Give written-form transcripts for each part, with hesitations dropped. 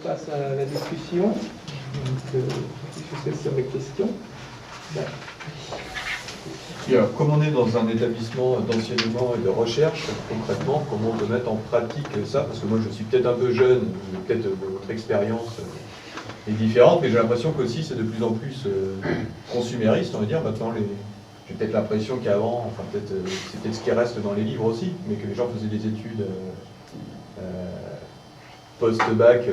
passe à la discussion. Donc, je sais sur les questions. Ben. Et alors, comme on est dans un établissement d'enseignement et de recherche, concrètement, comment on peut mettre en pratique ça? Parce que moi, je suis peut-être un peu jeune, peut-être votre expérience est différente, mais j'ai l'impression qu'aussi c'est de plus en plus consumériste, on va dire. Maintenant, j'ai peut-être l'impression qu'avant, enfin peut-être c'est peut-être ce qui reste dans les livres aussi, mais que les gens faisaient des études post-bac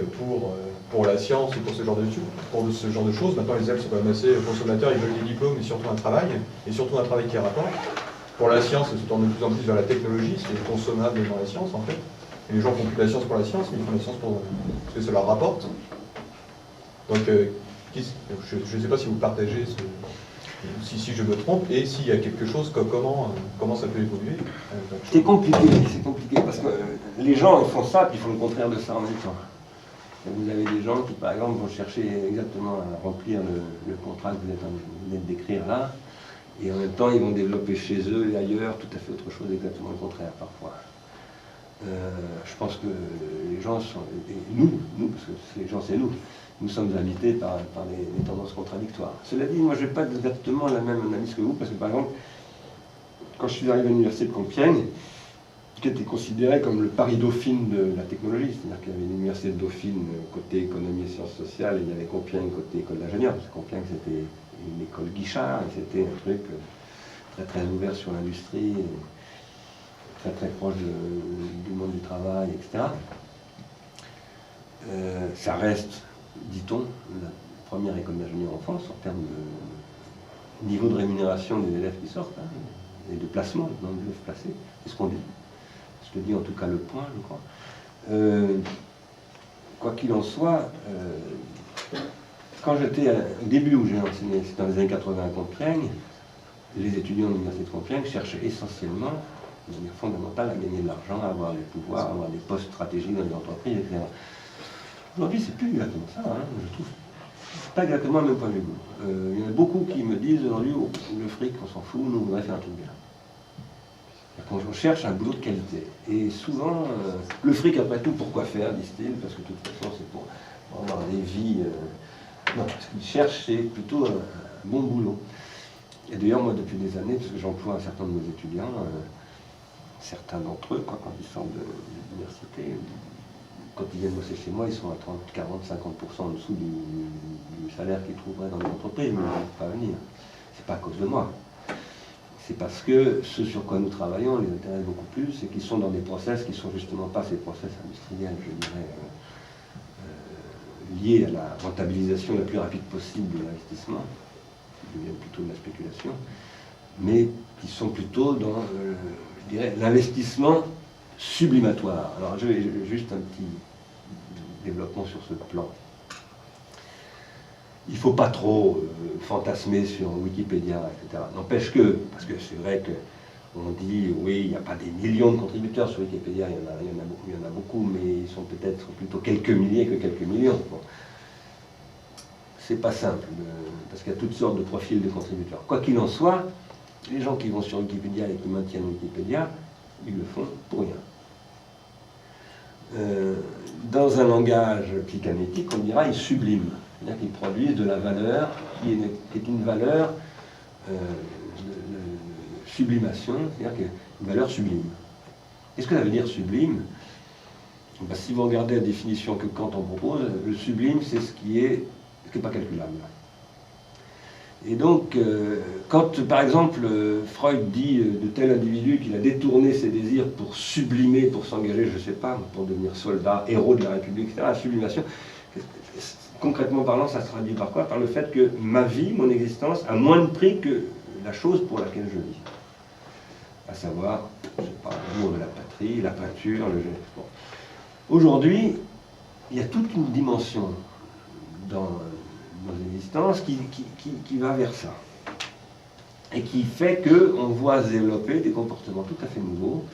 pour la science et pour ce genre de choses. Maintenant, les élèves sont quand même assez consommateurs, ils veulent des diplômes, mais surtout un travail, et surtout un travail qui rapporte. Pour la science, ça se tourne de plus en plus vers la technologie, c'est consommable dans la science en fait. Et les gens font plus de la science pour la science, mais ils font de la science parce que ça leur rapporte. Donc, je ne sais pas si vous partagez si je me trompe, et s'il y a quelque chose, comment ça peut évoluer. C'est compliqué, parce que les gens ils font ça, puis ils font le contraire de ça en même temps. Vous avez des gens qui, par exemple, vont chercher exactement à remplir le contrat que vous venez de décrire là, et en même temps, ils vont développer chez eux et ailleurs tout à fait autre chose, exactement le contraire parfois. Je pense que les gens sont, et nous, parce que les gens c'est nous sommes habités par des tendances contradictoires. Cela dit, moi je n'ai pas exactement la même analyse que vous, parce que par exemple, quand je suis arrivé à l'université de Compiègne, qui était considéré comme le Paris Dauphine de la technologie, c'est-à-dire qu'il y avait l'université de Dauphine côté économie et sciences sociales, et il y avait Compiègne côté école d'ingénieur, parce que Compiègne c'était une école Guichard, et c'était un truc très très ouvert sur l'industrie, très très proche du monde du travail, etc. Ça reste, dit-on, la première école d'ingénieur en France en termes de niveau de rémunération des élèves qui sortent, hein, et de placement, le nombre d'élèves placés, c'est ce qu'on dit. Je te dis en tout cas le point, je crois. Quoi qu'il en soit, quand j'étais au début où j'ai enseigné, c'était dans les années 80 à Compiègne, les étudiants de l'université de Compiègne cherchaient essentiellement, de manière fondamentale, à gagner de l'argent, à avoir des pouvoirs, à avoir des postes stratégiques dans les entreprises, etc. Aujourd'hui, c'est plus exactement ça, hein, je trouve. Pas exactement le même point de vue. Il y en a beaucoup qui me disent aujourd'hui, oh, le fric, on s'en fout, nous on voudrait faire un truc bien. Quand on cherche un boulot de qualité. Et souvent, le fric, après tout, pourquoi faire, disent-ils, parce que de toute façon, c'est pour avoir des vies. Non, ce qu'ils cherchent, c'est plutôt un bon boulot. Et d'ailleurs, moi, depuis des années, parce que j'emploie un certain nombre de mes étudiants, certains d'entre eux, quand ils sortent de l'université, quand ils viennent bosser chez moi, ils sont à 30, 40, 50% en dessous du salaire qu'ils trouveraient dans les entreprises, mais ils ne peuvent pas venir. C'est pas à cause de moi. C'est parce que ce sur quoi nous travaillons les intéresse beaucoup plus, c'est qu'ils sont dans des process qui ne sont justement pas ces process industriels, je dirais, liés à la rentabilisation la plus rapide possible de l'investissement, qui deviennent plutôt de la spéculation, mais qui sont plutôt dans, je dirais, l'investissement sublimatoire. Alors, je vais juste un petit développement sur ce plan. Il ne faut pas trop fantasmer sur Wikipédia, etc. N'empêche que, parce que c'est vrai qu'on dit, oui, il n'y a pas des millions de contributeurs sur Wikipédia, il y en a beaucoup, mais ils sont peut-être plutôt quelques milliers que quelques millions. Bon. C'est pas simple, parce qu'il y a toutes sortes de profils de contributeurs. Quoi qu'il en soit, les gens qui vont sur Wikipédia et qui maintiennent Wikipédia, ils le font pour rien. Dans un langage psychanalytique, on dira ils subliment, c'est-à-dire qu'ils produisent de la valeur qui est une valeur de sublimation, c'est-à-dire une valeur sublime. Qu'est-ce que ça veut dire sublime? Ben, si vous regardez la définition que Kant en propose, le sublime c'est ce qui n'est pas calculable. Et donc, quand par exemple Freud dit de tel individu qu'il a détourné ses désirs pour sublimer, pour s'engager, je ne sais pas, pour devenir soldat, héros de la République, etc., la sublimation, concrètement parlant, ça se traduit par quoi? Par le fait que ma vie, mon existence, a moins de prix que la chose pour laquelle je vis. À savoir, je sais pas, l'amour de la patrie, la peinture, le jeu. Bon. Aujourd'hui, il y a toute une dimension dans nos existences qui va vers ça. Et qui fait qu'on voit se développer des comportements tout à fait nouveaux.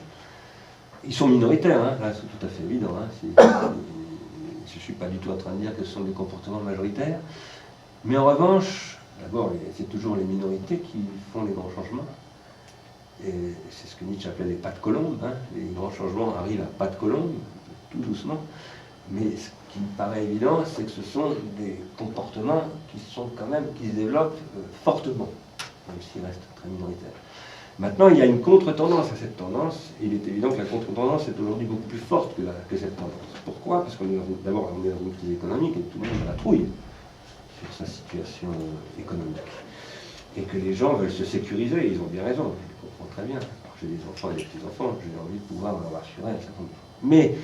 Ils sont minoritaires, hein, là c'est tout à fait évident. Hein, je ne suis pas du tout en train de dire que ce sont des comportements majoritaires. Mais en revanche, d'abord, c'est toujours les minorités qui font les grands changements. Et c'est ce que Nietzsche appelait les pas de colombe. Hein. Les grands changements arrivent à pas de colombe, tout doucement. Mais ce qui me paraît évident, c'est que ce sont des comportements qui sont quand même, qui se développent fortement, même s'ils restent très minoritaires. Maintenant, il y a une contre-tendance à cette tendance, et il est évident que la contre-tendance est aujourd'hui beaucoup plus forte que cette tendance. Pourquoi? Parce qu'on est d'abord on est dans une crise économique et tout le monde a la trouille sur sa situation économique. Et que les gens veulent se sécuriser, ils ont bien raison, je le comprends très bien. Alors, j'ai des enfants et des petits-enfants, j'ai envie de pouvoir leur assurer un certain nombre de choses. Mais,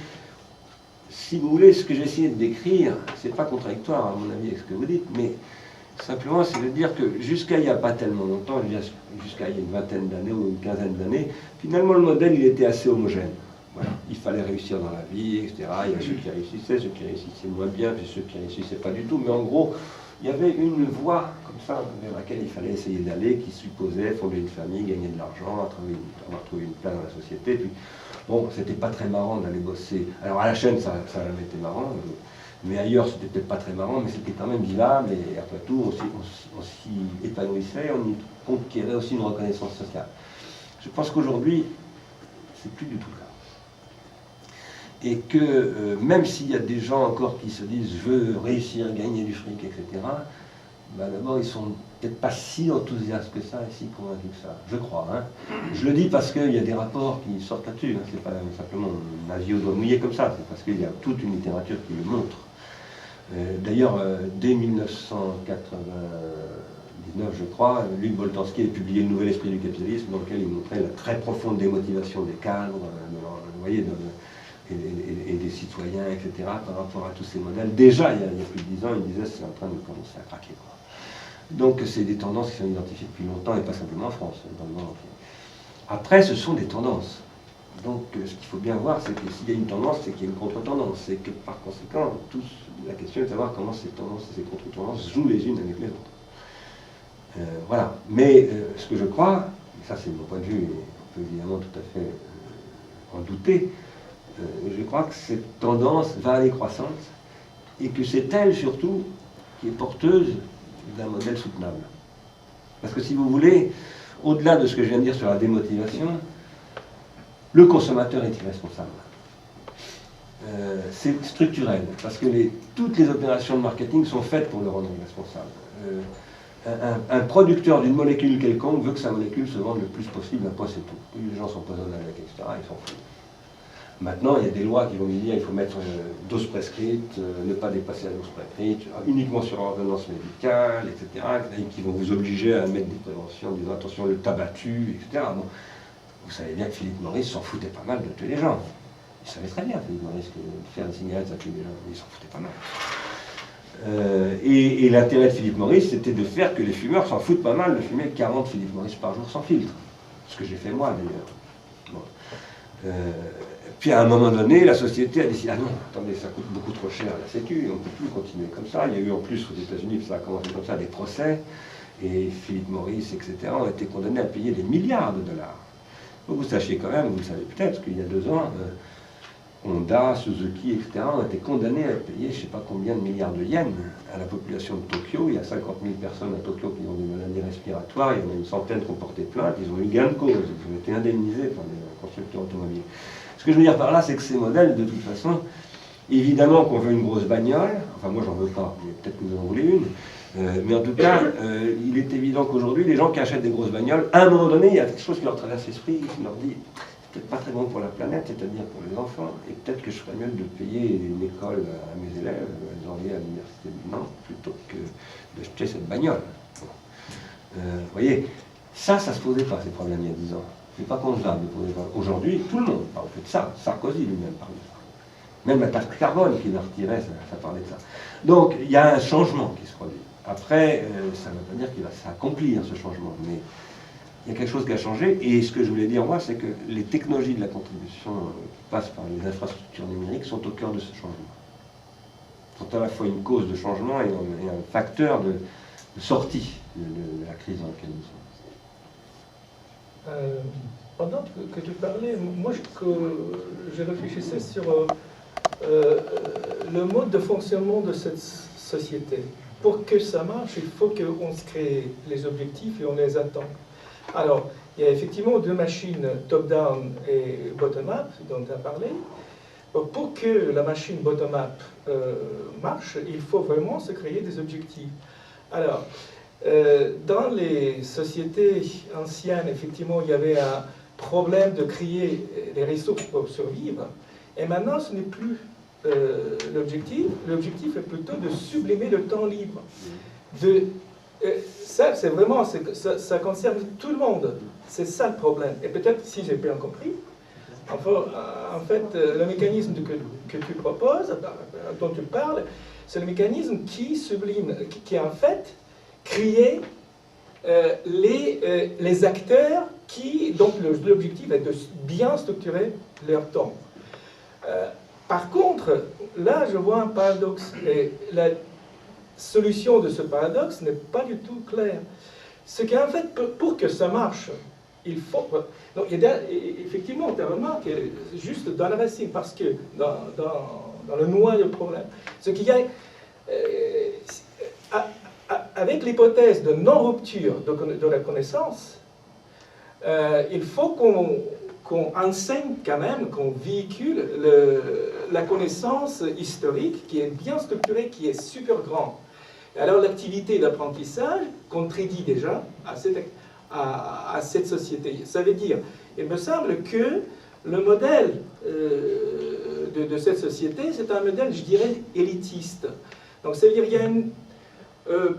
si vous voulez, ce que j'ai essayé de décrire, c'est pas contradictoire à mon avis avec ce que vous dites, mais simplement c'est de dire que jusqu'à il n'y a pas tellement longtemps, jusqu'à il y a une vingtaine d'années ou une quinzaine d'années, finalement le modèle il était assez homogène. Voilà. Il fallait réussir dans la vie, etc. Il y a ceux qui réussissaient, ceux qui réussissaient moins bien, puis ceux qui réussissaient pas du tout, mais en gros, il y avait une voie comme ça vers laquelle il fallait essayer d'aller, qui supposait fonder une famille, gagner de l'argent, avoir trouvé une place dans la société. Puis, bon, c'était pas très marrant d'aller bosser. Alors à la chaîne, ça a jamais été marrant, mais ailleurs, c'était peut-être pas très marrant, mais c'était quand même vivable, et après tout, on s'y épanouissait, on y conquérait aussi une reconnaissance sociale. Je pense qu'aujourd'hui, c'est plus du tout le cas. Et que même s'il y a des gens encore qui se disent « je veux réussir, gagner du fric, etc. », bah d'abord ils sont peut-être pas si enthousiastes que ça et si convaincus que ça, je crois. Hein. Je le dis parce qu'il y a des rapports qui sortent là-dessus, hein. C'est pas simplement un avis au doigt mouillé comme ça, c'est parce qu'il y a toute une littérature qui le montre. D'ailleurs, dès 1999, je crois, Luc Boltanski a publié Le Nouvel Esprit du Capitalisme, dans lequel il montrait la très profonde démotivation des cadres, vous voyez, et des citoyens, etc., par rapport à tous ces modèles. Déjà, il y a plus de 10 ans, il disait c'est en train de commencer à craquer, quoi. Donc, c'est des tendances qui sont identifiées depuis longtemps, et pas simplement en France, dans le monde entier. Après, ce sont des tendances. Donc, ce qu'il faut bien voir, c'est que s'il y a une tendance, c'est qu'il y a une contre-tendance. C'est que, par conséquent, la question est de savoir comment ces tendances et ces contre-tendances jouent les unes avec les autres. Voilà. Mais ce que je crois, et ça c'est mon point de vue, et on peut évidemment tout à fait en douter, je crois que cette tendance va aller croissante et que c'est elle surtout qui est porteuse d'un modèle soutenable. Parce que si vous voulez, au-delà de ce que je viens de dire sur la démotivation, le consommateur est irresponsable. C'est structurel, parce que toutes les opérations de marketing sont faites pour le rendre irresponsable. Un producteur d'une molécule quelconque veut que sa molécule se vende le plus possible, après c'est tout. Plus les gens sont poisonnés avec, etc., ils s'en foutent. Maintenant, il y a des lois qui vont lui dire qu'il faut mettre dose prescrite, ne pas dépasser la dose prescrite, uniquement sur ordonnance médicale, etc., et qui vont vous obliger à mettre des préventions en disant attention, le tabac tue, etc. Bon, vous savez bien que Philippe Morris s'en foutait pas mal de tuer les gens. Il savait très bien, Philippe Morris, que faire des cigarettes, ça tue les gens, mais il s'en foutait pas mal. Et l'intérêt de Philippe Morris, c'était de faire que les fumeurs s'en foutent pas mal de fumer 40 Philippe Morris par jour sans filtre. Ce que j'ai fait moi, d'ailleurs. Bon. Puis à un moment donné, la société a décidé, ah non, attendez, ça coûte beaucoup trop cher à la Sécu, on ne peut plus continuer comme ça. Il y a eu en plus aux États-Unis, ça a commencé comme ça, des procès, et Philippe Morris, etc., ont été condamnés à payer des milliards de dollars. Donc vous sachiez quand même, vous le savez peut-être, qu'il y a 2 ans, Honda, Suzuki, etc., ont été condamnés à payer je ne sais pas combien de milliards de yens à la population de Tokyo. Il y a 50 000 personnes à Tokyo qui ont des maladies respiratoires, il y en a une centaine qui ont porté plainte, ils ont eu gain de cause, ils ont été indemnisés par les constructeurs automobiles. Ce que je veux dire par là, c'est que ces modèles, de toute façon, évidemment qu'on veut une grosse bagnole, enfin moi j'en veux pas, mais peut-être que vous en voulez une, mais en tout cas, il est évident qu'aujourd'hui, les gens qui achètent des grosses bagnoles, à un moment donné, il y a quelque chose qui leur traverse l'esprit, qui leur dit c'est peut-être pas très bon pour la planète, c'est-à-dire pour les enfants, et peut-être que je ferais mieux de payer une école à mes élèves, les envoyer à l'université de Nantes, plutôt que d'acheter cette bagnole. Vous voyez, ça se posait pas, ces problèmes, il y a 10 ans. C'est pas concevable de poser ça. Aujourd'hui, tout le monde parle de ça. Sarkozy lui-même parlait de ça. Même la taxe carbone qu'il a retirée, ça parlait de ça. Donc, il y a un changement qui se produit. Après, ça ne veut pas dire qu'il va s'accomplir, ce changement, mais il y a quelque chose qui a changé. Et ce que je voulais dire, moi, c'est que les technologies de la contribution qui passent par les infrastructures numériques sont au cœur de ce changement. Ils sont à la fois une cause de changement et un facteur de sortie de la crise dans laquelle nous sommes. Pendant que tu parlais, moi je réfléchissais sur le mode de fonctionnement de cette société. Pour que ça marche, il faut qu'on se crée les objectifs et on les attend. Alors, il y a effectivement 2 machines, top-down et bottom-up, dont tu as parlé. Pour que la machine bottom-up marche, il faut vraiment se créer des objectifs. Alors, dans les sociétés anciennes, effectivement, il y avait un problème de créer les ressources pour survivre. Et maintenant, ce n'est plus l'objectif. L'objectif est plutôt de sublimer le temps libre. Ça, c'est vraiment, ça concerne tout le monde. C'est ça le problème. Et peut-être, si j'ai bien compris, en fait, le mécanisme que tu proposes, dont tu parles, c'est le mécanisme qui sublime, qui en fait crée les acteurs qui, donc l'objectif est de bien structurer leur temps. Par contre, là je vois un paradoxe, et la solution de ce paradoxe n'est pas du tout claire. C'est qu'en fait, pour que ça marche, il faut... Donc, effectivement, tu as remarqué, juste dans la racine, parce que dans le noyau du problème, ce qu'il y a... avec l'hypothèse de non-rupture de la connaissance, il faut qu'on enseigne quand même, qu'on véhicule la connaissance historique qui est bien structurée, qui est super grande. Alors l'activité d'apprentissage contredit déjà à cette société. Ça veut dire, il me semble que le modèle de cette société, c'est un modèle, je dirais, élitiste. Donc ça veut dire qu'il y a une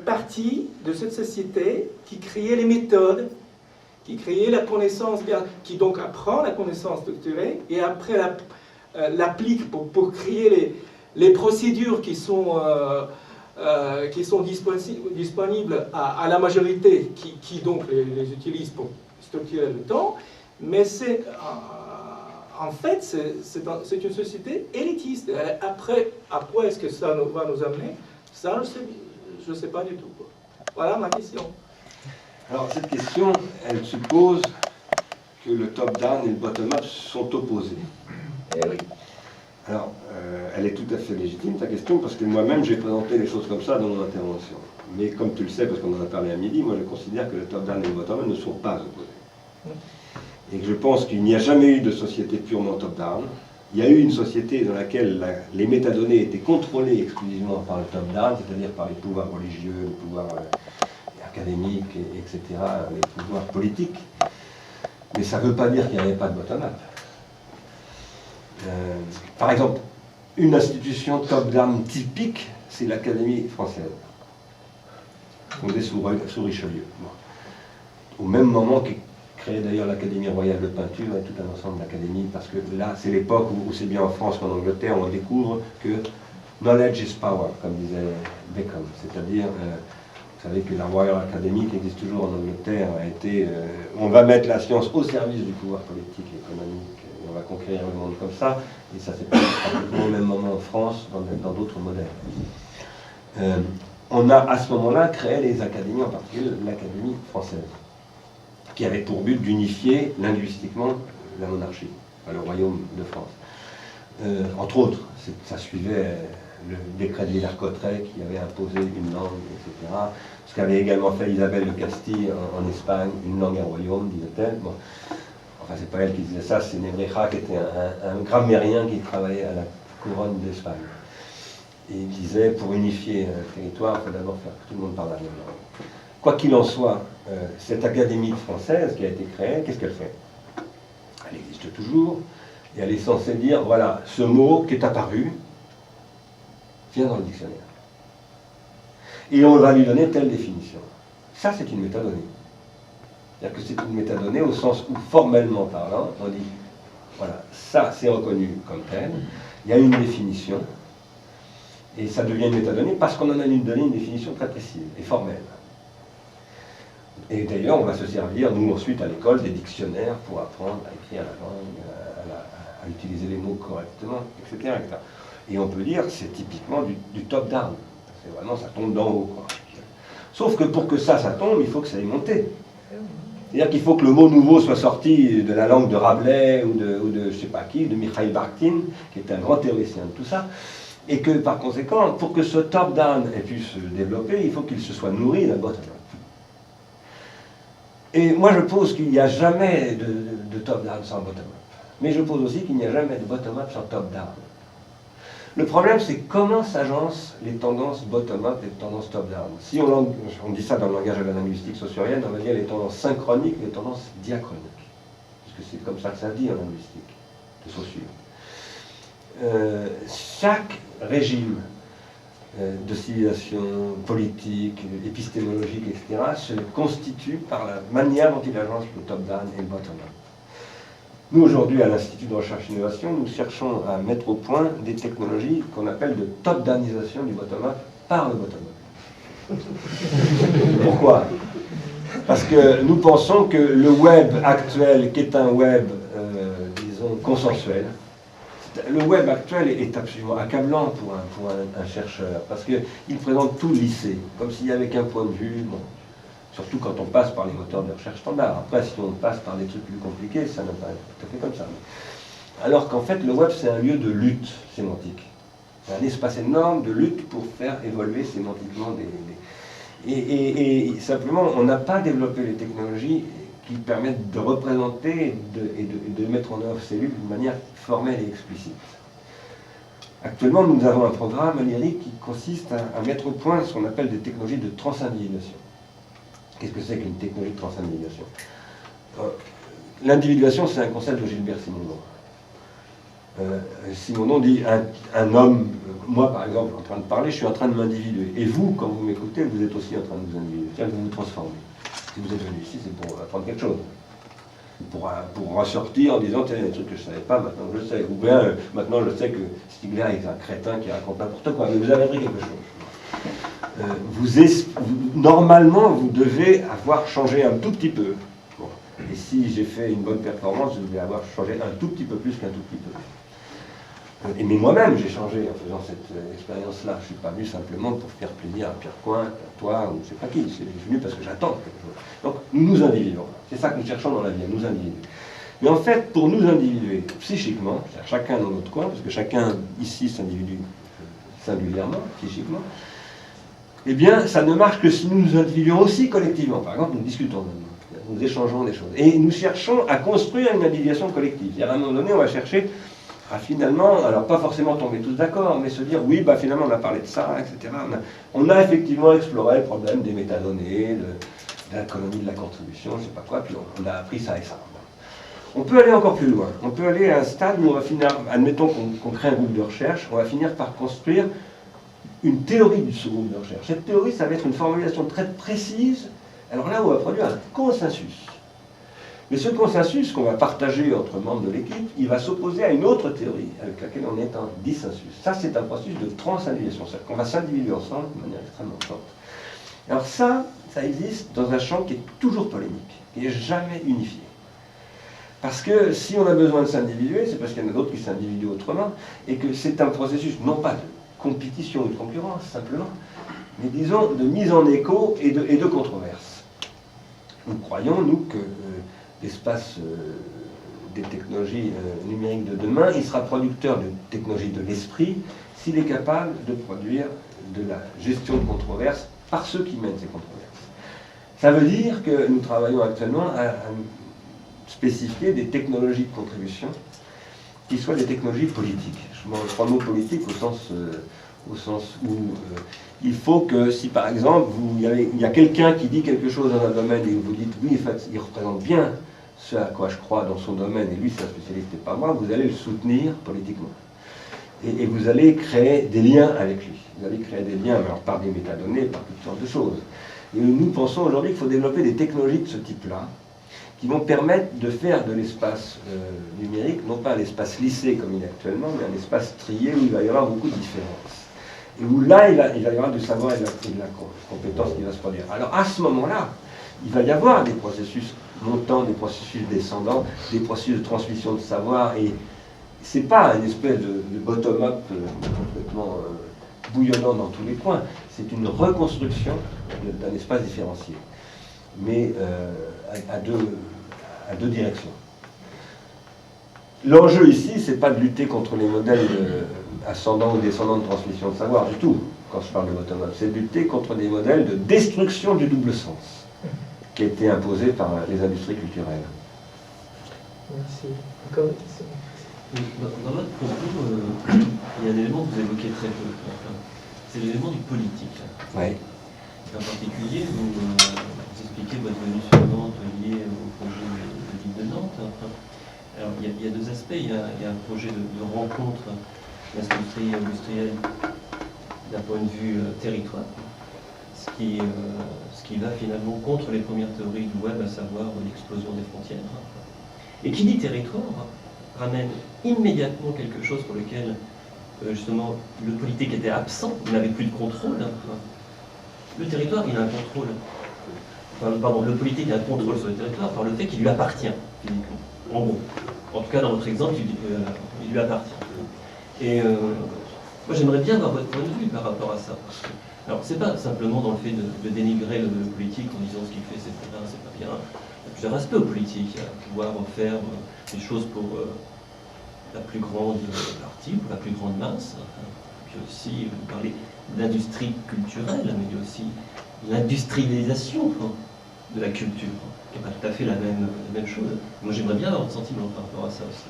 partie de cette société qui créait les méthodes, qui créait la connaissance, qui donc apprend la connaissance structurée et après l'applique pour créer les procédures qui sont disponibles à la majorité qui donc les utilise pour structurer le temps. Mais c'est en fait c'est une société élitiste. Après est-ce que ça va nous amener? Ça, je ne sais pas du tout. Voilà ma question. Alors cette question, elle suppose que le top-down et le bottom-up sont opposés. Eh oui. Alors, elle est tout à fait légitime, ta question, parce que moi-même, j'ai présenté les choses comme ça dans mon intervention. Mais comme tu le sais, parce qu'on en a parlé à midi, moi je considère que le top-down et le bottom-up ne sont pas opposés. Et que je pense qu'il n'y a jamais eu de société purement top-down. Il y a eu une société dans laquelle les métadonnées étaient contrôlées exclusivement par le top-down, c'est-à-dire par les pouvoirs religieux, les pouvoirs académiques, etc., les pouvoirs politiques. Mais ça ne veut pas dire qu'il n'y avait pas de bottom-up. Par exemple, une institution top-down typique, c'est l'Académie française, fondée sous Richelieu. Bon. Au même moment qu'est créée d'ailleurs l'Académie royale de peinture et tout un ensemble d'académies, parce que là, c'est l'époque où c'est bien en France qu'en Angleterre, on découvre que knowledge is power, comme disait Bacon. C'est-à-dire, vous savez que la Royal Academy, qui existe toujours en Angleterre, a été... on va mettre la science au service du pouvoir politique et économique, et on va conquérir le monde comme ça, et ça s'est passé pratiquement au même moment en France, dans d'autres modèles. On a à ce moment-là créé les académies, en particulier l'Académie française, qui avait pour but d'unifier linguistiquement la monarchie, le royaume de France. Entre autres, ça suivait le décret de Villers-Cotterêts qui avait imposé une langue, etc. Ce qu'avait également fait Isabelle de Castille en Espagne, une langue, un royaume, disait-elle. Bon. Enfin, c'est pas elle qui disait ça, c'est Nebreja qui était un grammairien qui travaillait à la couronne d'Espagne. Et il disait, pour unifier un territoire, il faut d'abord faire que tout le monde parle la même langue. Quoi qu'il en soit, cette académie française qui a été créée, qu'est-ce qu'elle fait? Elle existe toujours, et elle est censée dire, voilà, ce mot qui est apparu vient dans le dictionnaire. Et on va lui donner telle définition. Ça, c'est une métadonnée. C'est-à-dire que c'est une métadonnée au sens où, formellement parlant, on dit, voilà, ça, c'est reconnu comme tel, il y a une définition, et ça devient une métadonnée parce qu'on en a donné une définition très précise et formelle. Et d'ailleurs, on va se servir, nous, ensuite, à l'école, des dictionnaires pour apprendre à écrire la langue, à utiliser les mots correctement, etc., etc. Et on peut dire que c'est typiquement du top-down. C'est vraiment, ça tombe d'en haut, quoi. Sauf que pour que ça tombe, il faut que ça ait monté. C'est-à-dire qu'il faut que le mot nouveau soit sorti de la langue de Rabelais ou de je ne sais pas qui, de Mikhail Bakhtin, qui est un grand théoricien de tout ça. Et que, par conséquent, pour que ce top-down ait pu se développer, il faut qu'il se soit nourri d'un bottom-up. Et moi, je pose qu'il n'y a jamais de top-down sans bottom-up. Mais je pose aussi qu'il n'y a jamais de bottom-up sans top-down. Le problème, c'est comment s'agencent les tendances bottom-up et les tendances top-down. Si on dit ça dans le langage de la linguistique saussurienne, on va dire les tendances synchroniques et les tendances diachroniques. Parce que c'est comme ça que ça se dit en linguistique de Saussure. Chaque régime de civilisation politique, épistémologique, etc., se constitue par la manière dont il agence le top-down et le bottom-up. Nous, aujourd'hui, à l'Institut de recherche et innovation, nous cherchons à mettre au point des technologies qu'on appelle de top-downisation du bottom-up par le bottom-up. Pourquoi? Parce que nous pensons que le web actuel, qui est un web, disons, consensuel, le web actuel est absolument accablant pour un chercheur, parce qu'il présente tout lissé, comme s'il n'y avait qu'un point de vue, bon, surtout quand on passe par les moteurs de recherche standard. Après, si on passe par des trucs plus compliqués, ça n'est pas tout à fait comme ça. Alors qu'en fait, le web, c'est un lieu de lutte sémantique. C'est un espace énorme de lutte pour faire évoluer sémantiquement Et simplement, on n'a pas développé les technologies qui permettent de représenter et de mettre en œuvre ces luttes d'une manière formelle et explicite. Actuellement, nous avons un programme lyrique qui consiste à mettre au point ce qu'on appelle des technologies de transindividuation. Qu'est-ce que c'est qu'une technologie de transindividuation? L'individuation, c'est un concept de Gilbert Simondon. Simondon dit un homme, moi par exemple, en train de parler, je suis en train de m'individuer. Et vous, quand vous m'écoutez, vous êtes aussi en train de vous individuer. C'est-à-dire que vous vous transformez. Si vous êtes venu ici, c'est pour apprendre quelque chose. Pour ressortir en disant, tiens, il y a des trucs que je ne savais pas, maintenant je sais. Ou bien, maintenant je sais que Stigler est un crétin qui raconte n'importe quoi, mais vous avez appris quelque chose. Normalement, vous devez avoir changé un tout petit peu. Bon. Et si j'ai fait une bonne performance, je devais avoir changé un tout petit peu plus qu'un tout petit peu. Mais moi-même, j'ai changé en faisant cette expérience-là. Je ne suis pas venu simplement pour faire plaisir à Pierre Coin, à toi, ou je ne sais pas qui. Je suis venu parce que j'attends quelque chose. Donc, nous nous individuons. C'est ça que nous cherchons dans la vie, à nous individuer. Mais en fait, pour nous individuer psychiquement, c'est-à-dire chacun dans notre coin, parce que chacun ici s'individue singulièrement, psychiquement, eh bien, ça ne marche que si nous nous individuons aussi collectivement. Par exemple, nous discutons, nous échangeons des choses. Et nous cherchons à construire une individuation collective. C'est-à-dire, à un moment donné, on va chercher à finalement, alors pas forcément tomber tous d'accord, mais se dire, oui, bah finalement, on a parlé de ça, etc. On a effectivement exploré le problème des métadonnées, de l'économie de la contribution, je ne sais pas quoi, puis on a appris ça et ça. On peut aller encore plus loin. On peut aller à un stade où on va finir, admettons qu'on crée un groupe de recherche, on va finir par construire une théorie de ce groupe de recherche. Cette théorie, ça va être une formulation très précise. Alors là, on va produire un consensus. Mais ce consensus qu'on va partager entre membres de l'équipe, il va s'opposer à une autre théorie avec laquelle on est en dissensus. Ça, c'est un processus de transindividuation. C'est-à-dire qu'on va s'individuer ensemble de manière extrêmement forte. Alors ça existe dans un champ qui est toujours polémique, qui n'est jamais unifié. Parce que si on a besoin de s'individuer, c'est parce qu'il y en a d'autres qui s'individuent autrement, et que c'est un processus, non pas de compétition ou de concurrence, simplement, mais disons de mise en écho et de controverse. Nous croyons, nous, que l'espace des technologies numériques de demain, il sera producteur de technologies de l'esprit s'il est capable de produire de la gestion de controverses par ceux qui mènent ces controverses. Ça veut dire que nous travaillons actuellement à spécifier des technologies de contribution qui soient des technologies politiques. Je prends le mot politique au sens où il faut que si par exemple il y a quelqu'un qui dit quelque chose dans un domaine et vous dites oui, en fait, il représente bien ce à quoi je crois dans son domaine et lui c'est un spécialiste et pas moi, vous allez le soutenir politiquement. Et vous allez créer des liens avec lui. Vous allez créer des liens alors, par des métadonnées, par toutes sortes de choses. Et nous pensons aujourd'hui qu'il faut développer des technologies de ce type-là qui vont permettre de faire de l'espace numérique, non pas un espace lissé comme il est actuellement, mais un espace trié où il va y avoir beaucoup de différences. Et où là, il va y avoir du savoir et de la compétence qui va se produire. Alors à ce moment-là, il va y avoir des processus montants, des processus descendants, des processus de transmission de savoir, et c'est pas une espèce de bottom-up complètement bouillonnant dans tous les coins, c'est une reconstruction d'un espace différencié, mais à deux directions. L'enjeu ici, c'est pas de lutter contre les modèles ascendants ou descendants de transmission de savoir du tout, quand je parle de bottom-up, c'est de lutter contre des modèles de destruction du double sens qui a été imposé par les industries culturelles. Merci. Encore une question. Oui, dans votre propos, il y a un élément que vous évoquez très peu, enfin, c'est l'élément du politique. Oui. En particulier, vous expliquez votre venue sur Nantes liée au projet de l'île de Nantes. Enfin, alors, il y a deux aspects. Il y a un projet de rencontre industrielle d'un point de vue territoire, ce qui va finalement contre les premières théories du web, à savoir l'explosion des frontières. Et qui dit territoire ramène immédiatement quelque chose pour lequel justement le politique était absent, il n'avait plus de contrôle. Le territoire, il a un contrôle. Enfin, pardon, le politique a un contrôle sur le territoire par le fait qu'il lui appartient, physiquement. En gros. En tout cas, dans votre exemple, il lui appartient. Et moi, j'aimerais bien avoir votre point de vue par rapport à ça. Alors, c'est pas simplement dans le fait de dénigrer le politique en disant ce qu'il fait, c'est pas bien, c'est pas bien. Il y a plusieurs aspects au politique. Il y a pouvoir faire des choses pour la plus grande partie, pour la plus grande masse. Puis aussi, vous parlez d'industrie culturelle, mais il y a aussi l'industrialisation de la culture, qui n'est pas tout à fait la même chose. Moi, j'aimerais bien avoir un sentiment par rapport à ça aussi.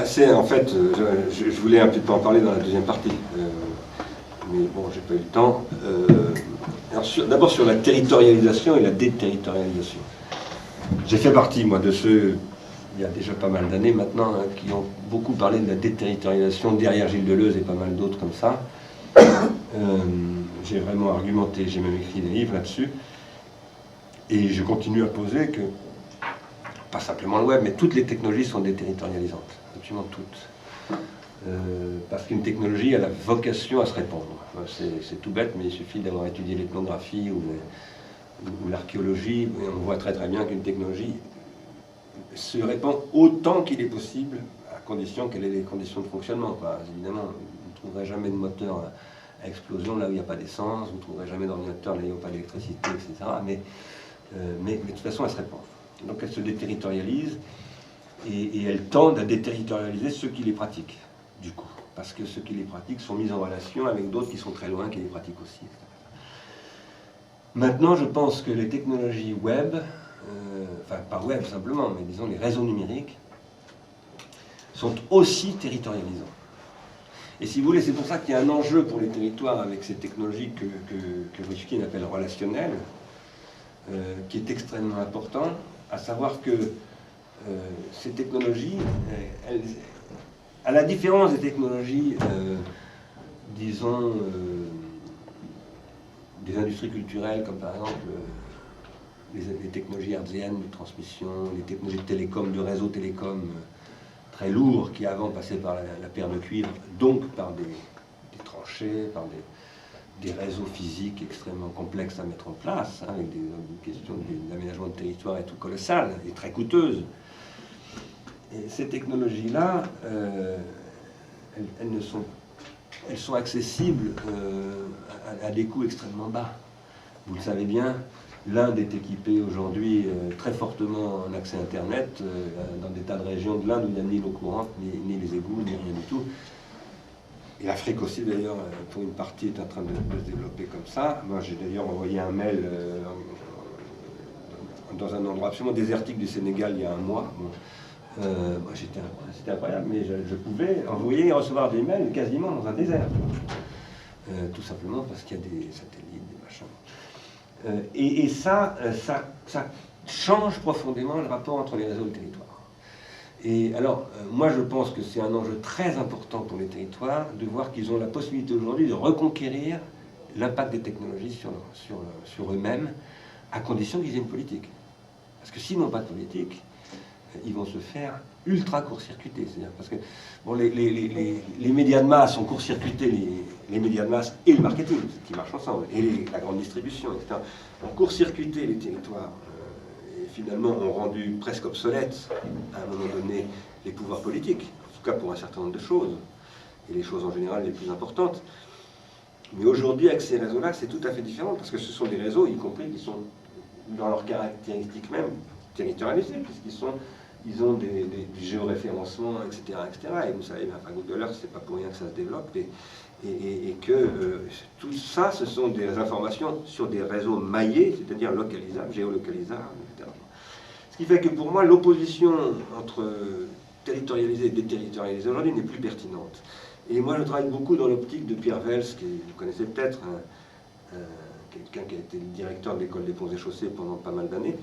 C'est en fait, je voulais un petit peu en parler dans la deuxième partie, mais bon, j'ai pas eu le temps. D'abord sur la territorialisation et la déterritorialisation. J'ai fait partie, moi, de ceux, il y a déjà pas mal d'années maintenant, qui ont beaucoup parlé de la déterritorialisation derrière Gilles Deleuze et pas mal d'autres comme ça. J'ai vraiment argumenté, j'ai même écrit des livres là-dessus. Et je continue à poser que, pas simplement le web, mais toutes les technologies sont déterritorialisantes. Absolument toutes. Parce qu'une technologie a la vocation à se répandre. C'est tout bête, mais il suffit d'avoir étudié l'ethnographie ou l'archéologie, et on voit très très bien qu'une technologie se répand autant qu'il est possible, à condition qu'elle ait les conditions de fonctionnement. Évidemment, vous ne trouverez jamais de moteur à explosion là où il n'y a pas d'essence, vous ne trouverez jamais d'ordinateur là où il n'y a pas d'électricité, etc. Mais de toute façon, elle se répand. Donc elle se déterritorialise, et elle tend à déterritorialiser ceux qui les pratiquent, du coup. Parce que ceux qui les pratiquent sont mis en relation avec d'autres qui sont très loin, qui les pratiquent aussi, etc. Maintenant, je pense que les technologies web, enfin pas web simplement, mais disons les réseaux numériques, sont aussi territorialisants. Et si vous voulez, c'est pour ça qu'il y a un enjeu pour les territoires avec ces technologies que Rifkin appelle relationnelles, qui est extrêmement important, à savoir que ces technologies, à la différence des technologies, disons, des industries culturelles, comme par exemple les technologies hertziennes de transmission, les technologies de télécom, de réseau télécom très lourds, qui avant passaient par la paire de cuivre, donc par des tranchées, par des réseaux physiques extrêmement complexes à mettre en place, avec des questions d'aménagement de territoire et tout colossales, et très coûteuses. Et ces technologies-là, elles sont accessibles à des coûts extrêmement bas. Vous le savez bien, l'Inde est équipée aujourd'hui très fortement en accès Internet, dans des tas de régions de l'Inde où il n'y a ni l'eau courante, ni les égouts, ni rien du tout. Et l'Afrique aussi, d'ailleurs, pour une partie, est en train de se développer comme ça. Moi, j'ai d'ailleurs envoyé un mail dans un endroit absolument désertique du Sénégal il y a un mois. Bon. C'était incroyable, mais je pouvais envoyer et recevoir des mails quasiment dans un désert. Tout simplement parce qu'il y a des satellites, des machins. Et ça change profondément le rapport entre les réseaux et le territoire. Et alors, moi je pense que c'est un enjeu très important pour les territoires de voir qu'ils ont la possibilité aujourd'hui de reconquérir l'impact des technologies sur eux-mêmes, à condition qu'ils aient une politique. Parce que s'ils n'ont pas de politique, ils vont se faire ultra court-circuiter. C'est-à-dire parce que bon, les médias de masse ont court-circuité les médias de masse et le marketing, qui marchent ensemble, et la grande distribution, etc. Ont court-circuité les territoires et finalement ont rendu presque obsolètes, à un moment donné, les pouvoirs politiques, en tout cas pour un certain nombre de choses, et les choses en général les plus importantes. Mais aujourd'hui, avec ces réseaux-là, c'est tout à fait différent, parce que ce sont des réseaux, y compris, qui sont, dans leurs caractéristiques même, territorialisés, puisqu'ils ont du géoréférencement, etc., etc. Et vous savez, enfin, Google Earth, c'est pas pour rien que ça se développe, et que tout ça, ce sont des informations sur des réseaux maillés, c'est-à-dire localisables, géolocalisables, etc. Ce qui fait que pour moi, l'opposition entre territorialisée et déterritorialisée aujourd'hui n'est plus pertinente. Et moi, je travaille beaucoup dans l'optique de Pierre Vels, qui vous connaissez peut-être, quelqu'un qui a été le directeur de l'école des ponts et chaussées pendant pas mal d'années,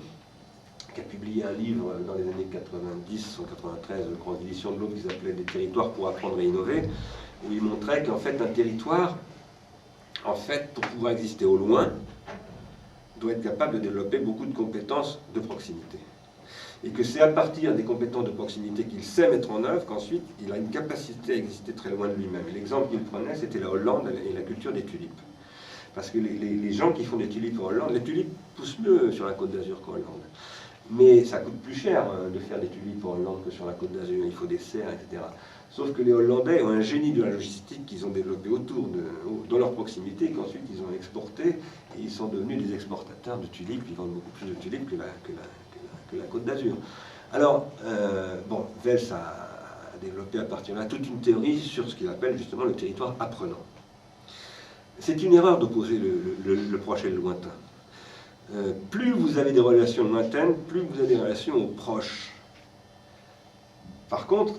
qui a publié un livre dans les années 90 ou 93, grande édition de l'autre, qui s'appelait « Des territoires pour apprendre et innover », où il montrait qu'en fait, un territoire, en fait, pour pouvoir exister au loin, doit être capable de développer beaucoup de compétences de proximité. Et que c'est à partir des compétences de proximité qu'il sait mettre en œuvre qu'ensuite il a une capacité à exister très loin de lui-même. L'exemple qu'il prenait, c'était la Hollande et la culture des tulipes. Parce que les gens qui font des tulipes en Hollande, les tulipes poussent mieux sur la Côte d'Azur qu'en Hollande. Mais ça coûte plus cher de faire des tulipes en Hollande que sur la Côte d'Azur, il faut des serres, etc. Sauf que les Hollandais ont un génie de la logistique qu'ils ont développé dans leur proximité, qu'ensuite ils ont exporté, et ils sont devenus des exportateurs de tulipes, ils vendent beaucoup plus de tulipes que la Côte d'Azur. Alors, bon, Vels a développé à partir de là toute une théorie sur ce qu'il appelle justement le territoire apprenant. C'est une erreur d'opposer le proche et le lointain. Plus vous avez des relations lointaines, plus vous avez des relations aux proches. Par contre,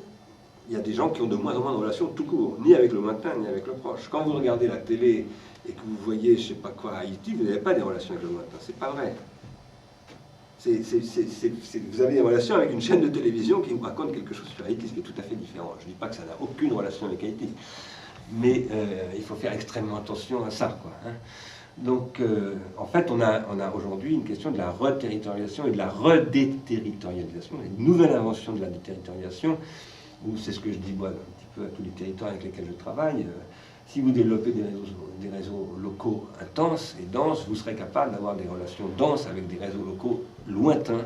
il y a des gens qui ont de moins en moins de relations tout court, ni avec le lointain, ni avec le proche. Quand vous regardez la télé et que vous voyez, je sais pas quoi, Haïti, vous n'avez pas des relations avec le lointain. C'est pas vrai. Vous avez des relations avec une chaîne de télévision qui vous raconte quelque chose sur Haïti, ce qui est tout à fait différent. Je ne dis pas que ça n'a aucune relation avec Haïti, mais il faut faire extrêmement attention à ça, quoi, hein. Donc, en fait, on a aujourd'hui une question de la reterritorialisation et de la redéterritorialisation, une nouvelle invention de la déterritorialisation, où c'est ce que je dis moi un petit peu à tous les territoires avec lesquels je travaille. Si vous développez des réseaux locaux intenses et denses, vous serez capable d'avoir des relations denses avec des réseaux locaux lointains,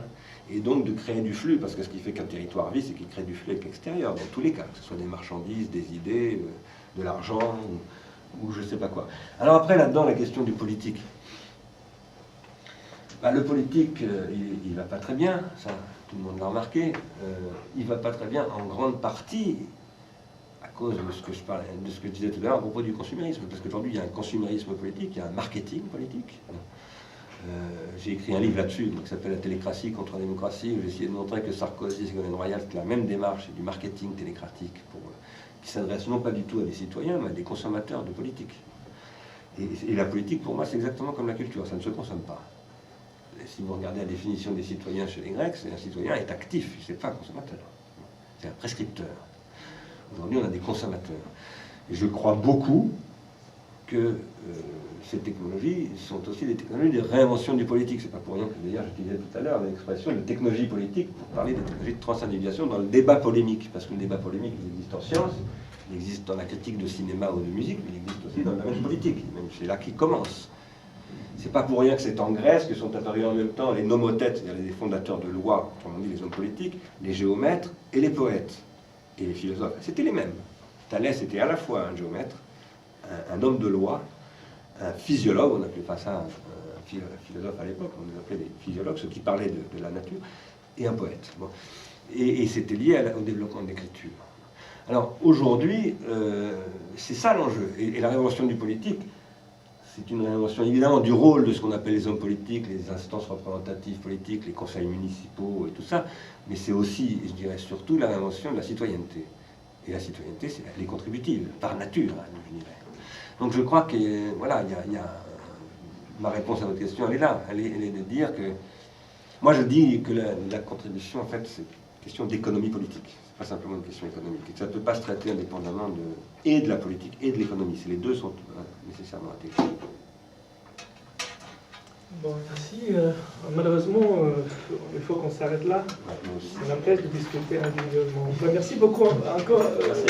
et donc de créer du flux, parce que ce qui fait qu'un territoire vit, c'est qu'il crée du flux avec l'extérieur, dans tous les cas, que ce soit des marchandises, des idées, de l'argent, ou je ne sais pas quoi. Alors après, là-dedans, la question du politique. Bah, le politique, il ne va pas très bien, ça, tout le monde l'a remarqué. Il ne va pas très bien en grande partie à cause de ce que je disais tout à l'heure à propos du consumérisme. Parce qu'aujourd'hui, il y a un consumérisme politique, il y a un marketing politique. J'ai écrit un livre là-dessus qui s'appelle « La télécratie contre la démocratie », où j'ai essayé de montrer que Sarkozy et Ségolène Royal, c'est la même démarche, c'est du marketing télécratique qui s'adresse non pas du tout à des citoyens, mais à des consommateurs de politique. Et la politique, pour moi, c'est exactement comme la culture, ça ne se consomme pas. Et si vous regardez la définition des citoyens chez les Grecs, c'est un citoyen est actif, c'est pas un consommateur. C'est un prescripteur. Aujourd'hui, on a des consommateurs. Et je crois beaucoup que ces technologies sont aussi des technologies de réinvention du politique. C'est pas pour rien que d'ailleurs j'utilisais tout à l'heure l'expression de technologie politique pour parler des technologies de transindividuation dans le débat polémique. Parce que le débat polémique, il existe en sciences, il existe dans la critique de cinéma ou de musique, mais il existe aussi dans le domaine politique. Même c'est là qu'il commence. C'est pas pour rien que c'est en Grèce que sont apparus en même temps les nomothètes, c'est-à-dire les fondateurs de lois, autrement dit les hommes politiques, les géomètres et les poètes et les philosophes. C'était les mêmes. Thalès était à la fois un géomètre, un homme de loi, un physiologue, on n'appelait pas ça un philosophe à l'époque, on les appelait des physiologues, ceux qui parlaient de la nature, et un poète. Bon. Et c'était lié au développement de l'écriture. Alors aujourd'hui, c'est ça l'enjeu. Et la révolution du politique, c'est une réinvention évidemment du rôle de ce qu'on appelle les hommes politiques, les instances représentatives politiques, les conseils municipaux et tout ça, mais c'est aussi, je dirais surtout, la réinvention de la citoyenneté. Et la citoyenneté, elle est contributive, par nature, je dirais. Donc je crois que, voilà, ma réponse à votre question, elle est là. Elle est de dire que... Moi, je dis que la contribution, en fait, c'est une question d'économie politique. C'est pas simplement une question économique. Et ça ne peut pas se traiter indépendamment et de la politique et de l'économie. Les deux sont nécessairement intégrés. Bon, merci. Malheureusement, il faut qu'on s'arrête là. Ouais, On empêche de discuter individuellement. Merci beaucoup encore. Merci.